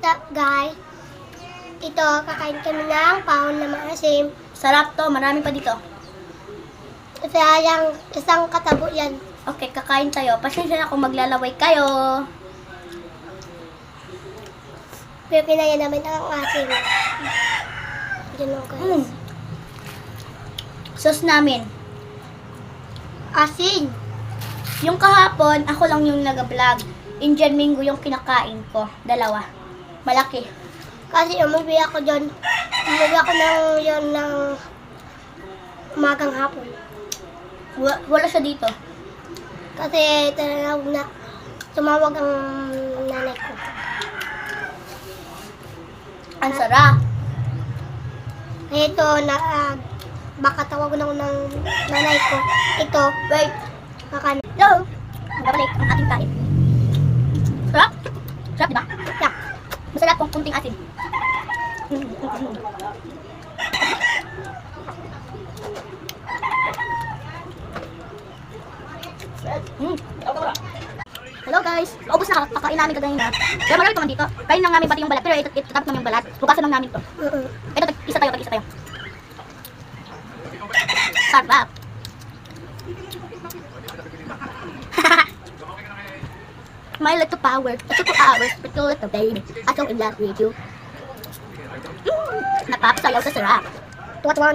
What's up, guys? Ito, kakain kami ng pahon na maasim. Sarap to, marami pa dito. Sayang, isang katabo yan. Okay, kakain tayo. Pasensya na kung maglalaway kayo. Pero kinaya namin ang asim. Ganun, guys. Sauce namin. Asin. Yung kahapon, ako lang yung nag-vlog. Indian Mango yung kinakain ko. Dalawa. Malaki. Kasi umuwi ako dyan. Umuwi ako ng umagang hapon. Wala siya dito. Kasi tumawag ang nanay ko. Ang sarap. Kaya ito, baka tawagan ako ng nanay ko. Ito, Wait. kakain. Hello. Babalik ang ating kain. Sarap. Sarap, di ba? Yeah. Masarap kung kunting asin. Hello guys! Naubos na kakain namin kagaya. Pero marami naman dito. Kain lang namin pati yung balat. Pero ito tapos namin yung balat. Bukasan lang namin to. Ito, isa tayo. Sarap! My little power, a little hours, little baby. I so in love with you. Napapasayaw sa sarap. Tuwa-tuwa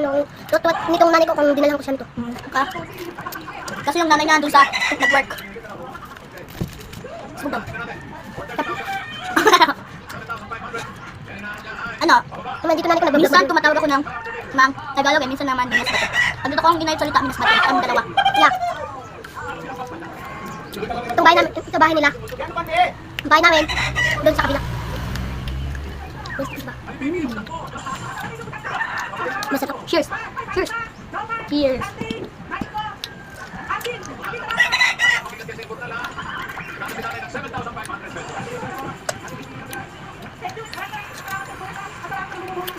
nitong nanay ko kung dinalahan ko siya nito. Kasi yung nanay niya doon sa nag-work. Sumugam. Ano? Naman dito nanay ko Minsan nag-vlog. tumatawag ako ng Mang Tagalog eh, minsan naman Minas Bato. Pag dito ko ang ginayot salita, Minas Bato. Kami dalawa. Yeah. Ito bahay nila. Ang bahay namin, doon sa kabila. Masarap. Cheers! Cheers! Cheers!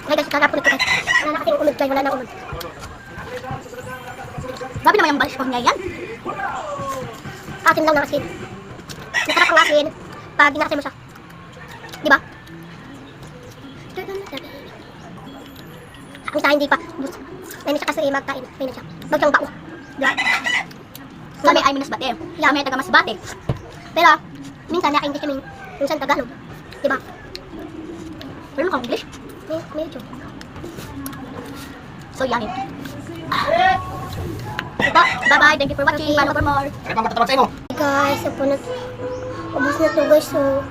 Ay guys, kakapulot ko guys. Wala na kasing unod guys, wala na unod. Grabe naman yung balish niya yan. Asin lang ng asin. Masarap ang asin pag ginakasin mo siya. Diba? Ang sa hindi pa. May na siya kasi magkain. May na siya. Bagyang bao. Diba? Kami ay Minas Bate. Kami ay taga Masbate. Pero, minsan naka-English kami. Minsan Tagalog. Diba? Pero mukhang English. Medyo. So yummy. Bye-bye. Thank you for watching. Follow for more. Guys, ubos na to guys. So,